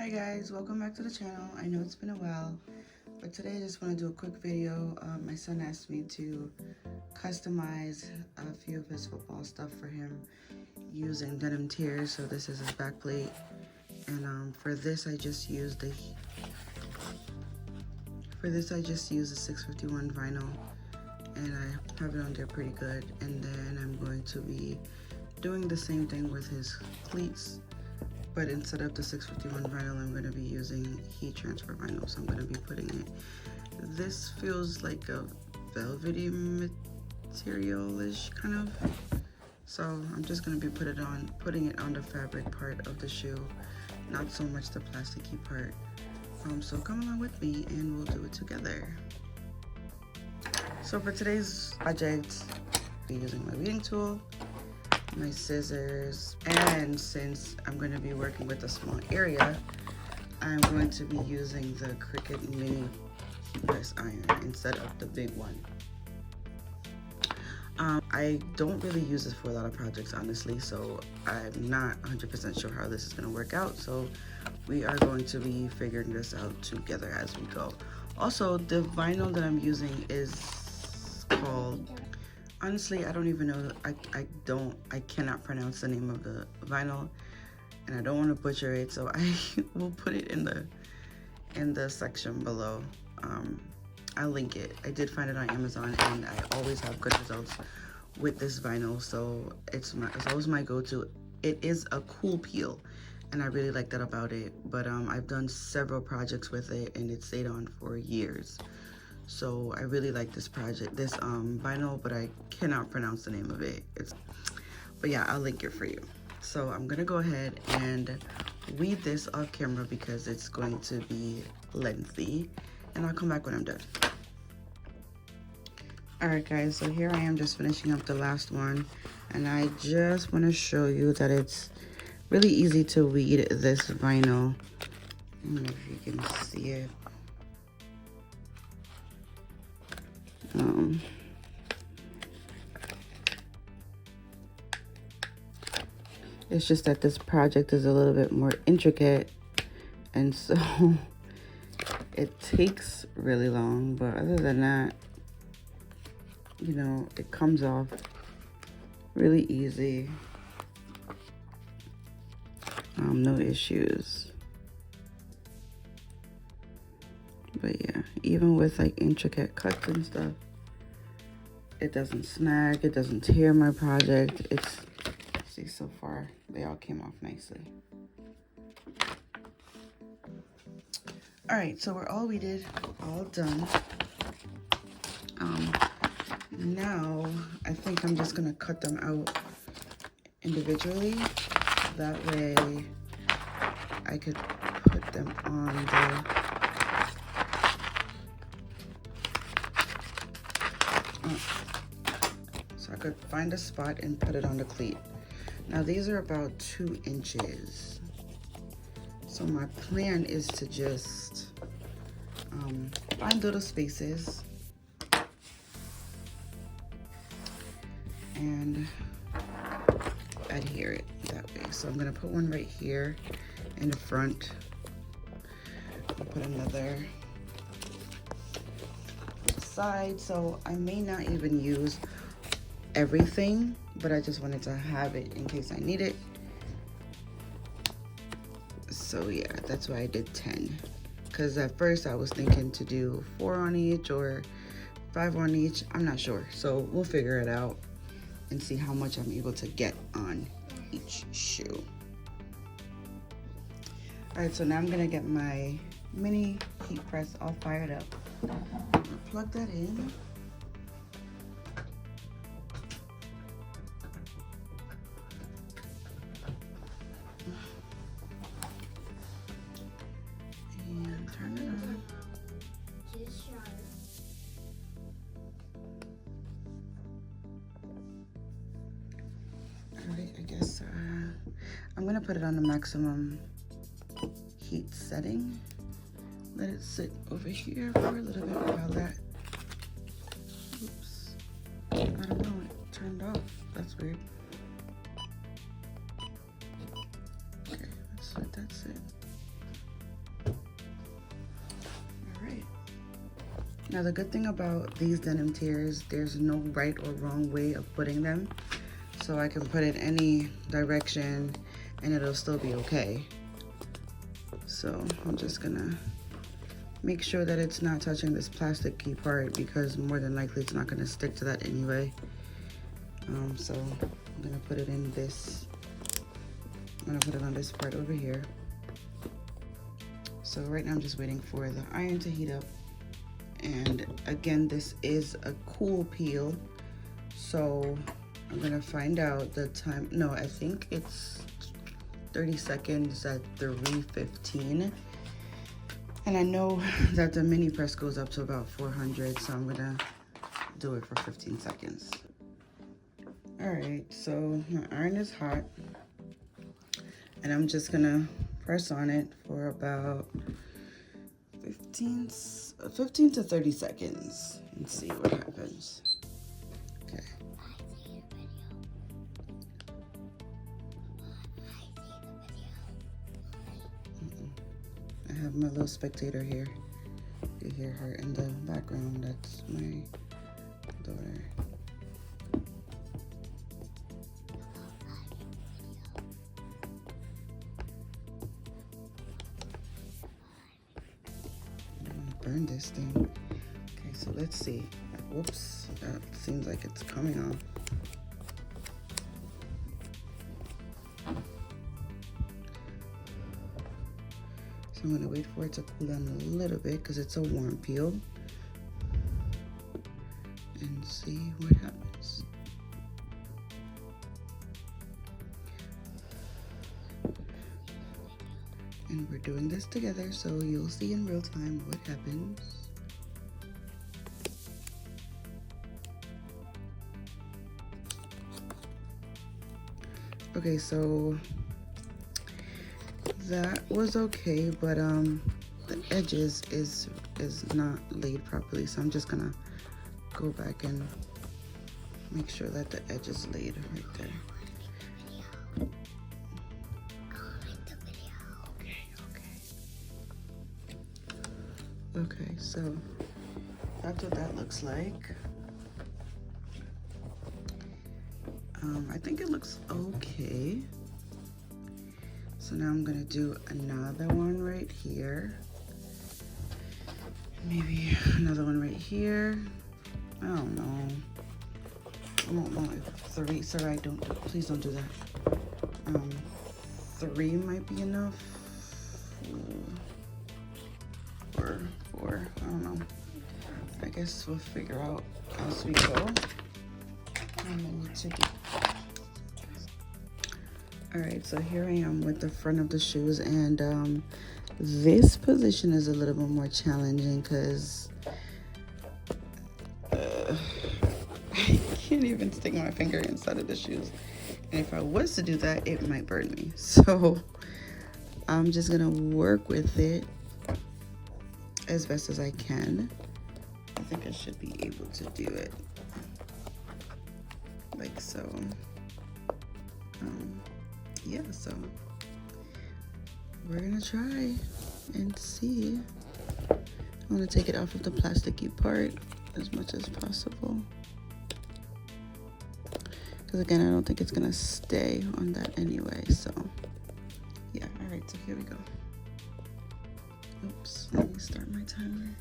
Hi guys, welcome back to the channel. I know it's been a while, but today I just want to do a quick video. My son asked me to customize a few of his football stuff for him using Denim Tears. So this is his back plate, and for this I just used a 651 vinyl, and I have it on there pretty good. And then I'm going to be doing the same thing with his cleats. But instead of the 651 vinyl, I'm going to be using heat transfer vinyl. So I'm going to be putting it, this feels like a velvety material-ish kind of. So I'm just going to be putting it on the fabric part of the shoe, not so much the plasticky part. So come along with me and we'll do it together. So for today's project, I'll be using my weeding tool, my scissors, and since I'm going to be working with a small area, I'm going to be using the Cricut mini heat press iron instead of the big one. I don't really use this for a lot of projects, honestly, so I'm not 100% sure how this is going to work out, so we are going to be figuring this out together as we go. Also, the vinyl that I'm using is called, honestly, I don't even know. I cannot pronounce the name of the vinyl, and I don't want to butcher it, so I will put it in the section below. I'll link it. I did find it on Amazon, and I always have good results with this vinyl, so it's always my go-to. It is a cool peel, and I really like that about it. But I've done several projects with it, and it stayed on for years. So I really like this vinyl, but I cannot pronounce the name of it. But yeah, I'll link it for you. So I'm gonna go ahead and weed this off camera because it's going to be lengthy, and I'll come back when I'm done. All right guys, so here I am just finishing up the last one, and I just want to show you that it's really easy to weed this vinyl. I don't know if you can see it. It's just that this project is a little bit more intricate, and so it takes really long, but other than that, you know, it comes off really easy. No issues. But yeah, even with like intricate cuts and stuff, it doesn't snag, it doesn't tear my project. See, so far they all came off nicely. All right, so we're all weeded, all done. Now I think I'm just gonna cut them out individually. That way I could put them on so I could find a spot and put it on the cleat. Now these are about 2 inches. So my plan is to just find little spaces and adhere it that way. So I'm gonna put one right here in the front. I'll put another side. So I may not even use everything, but I just wanted to have it in case I need it. So yeah, that's why I did 10. Because at first I was thinking to do 4 on each or 5 on each. I'm not sure. So we'll figure it out and see how much I'm able to get on each shoe. All right, so now I'm gonna get my mini heat press all fired up. Plug that in. And turn it on. All right, I guess I'm gonna put it on the maximum heat setting. Let it sit over here for a little bit while that, oops, I don't know, it turned off. That's weird. Okay, let's let that sit. Now the good thing about these denim tears, there's no right or wrong way of putting them. So I can put it any direction and it'll still be okay. So I'm just gonna make sure that it's not touching this plasticky part, because more than likely it's not gonna stick to that anyway. So I'm gonna put it in this, I'm gonna put it on this part over here. So right now I'm just waiting for the iron to heat up. And again, this is a cool peel. So I'm gonna find out the time. No, I think it's 30 seconds at 3:15. And I know that the mini press goes up to about 400, so I'm gonna do it for 15 seconds. All right, so my iron is hot and I'm just gonna press on it for about 15 to 30 seconds and see what happens. Okay. I have my little spectator here. You hear her in the background. That's my daughter. I'm gonna burn this thing. Okay, so let's see. Whoops, that seems like it's coming off. So I'm gonna wait for it to cool down a little bit because it's a warm peel, and see what happens. And we're doing this together, so you'll see in real time what happens. Okay, so that was okay, but the edges is not laid properly, so I'm just gonna go back and make sure that the edge is laid right there. Okay, so that's what that looks like. I think it looks okay. So now I'm gonna do another one right here. Maybe another one right here. I don't know. I don't know if 3, sorry, please don't do that. 3 might be enough. Or 4, I don't know. I guess we'll figure out as we go how many to do. All right, so here I am with the front of the shoes, and this position is a little bit more challenging because I can't even stick my finger inside of the shoes. And if I was to do that, it might burn me. So I'm just gonna work with it as best as I can. I think I should be able to do it like so. Yeah, so we're gonna try and see. I want to take it off of the plasticky part as much as possible, because again, I don't think it's gonna stay on that anyway. So yeah, all right, so here we go. Oops, let me start my timer.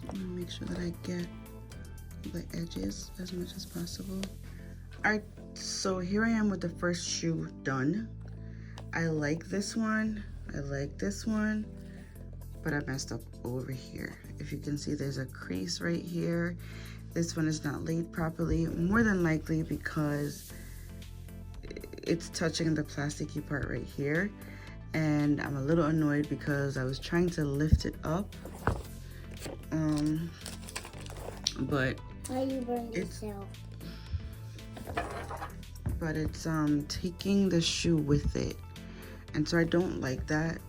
I'm gonna make sure that I get the edges as much as possible. All right, so here I am with the first shoe done. I like this one, I like this one, but I messed up over here. If you can see, there's a crease right here. This one is not laid properly, more than likely because it's touching the plasticky part right here. And I'm a little annoyed because I was trying to lift it up. But it's taking the shoe with it, And so I don't like that.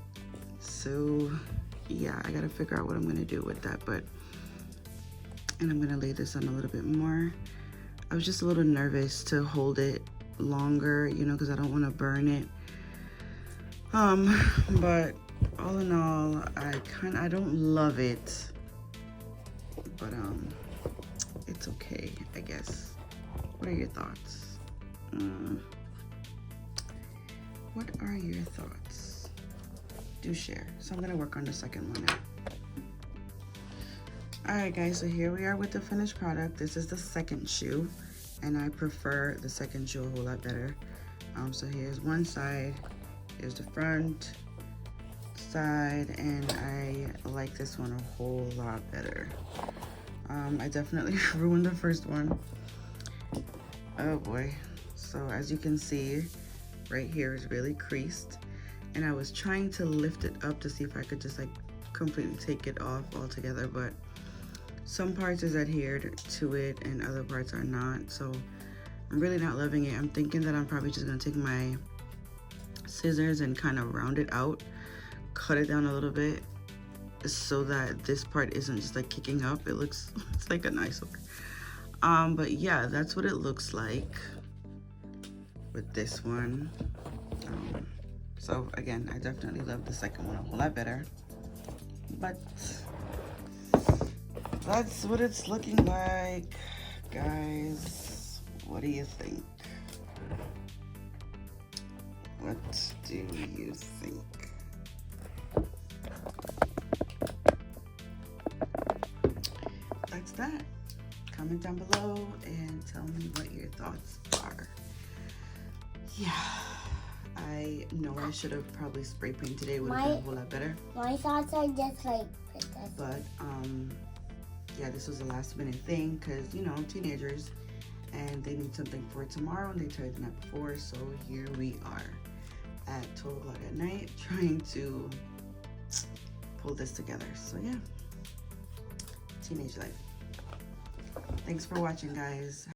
So yeah, I gotta figure out what I'm gonna do with that. And I'm gonna lay this on a little bit more. I was just a little nervous to hold it longer, you know, because I don't want to burn it. But all in all, I don't love it, but it's okay, I guess. What are your thoughts? What are your thoughts? Do share. So I'm gonna work on the second one now. Alright guys, so here we are with the finished product. This is the second shoe, and I prefer the second shoe a whole lot better. So here's one side, here's the front side, and I like this one a whole lot better. I definitely ruined the first one. Oh boy. So as you can see, right here is really creased, and I was trying to lift it up to see if I could just like completely take it off altogether, but some parts is adhered to it and other parts are not, so I'm really not loving it. I'm thinking that I'm probably just gonna take my scissors and kind of round it out, cut it down a little bit so that this part isn't just like kicking up. It looks, it's like an eyesore. But yeah, that's what it looks like with this one. So again, I definitely love the second one a whole lot better, but that's what it's looking like, guys. What do you think? What do you think? That's that. Comment down below and tell me what your thoughts are. Yeah, I know I should have probably spray painted it. Would have been a whole lot better. My thoughts are just like this. But yeah, this was a last minute thing because, you know, teenagers, and they need something for tomorrow and they tried the night before. So here we are at 12 o'clock at night trying to pull this together. So yeah, teenage life. Thanks for watching, guys.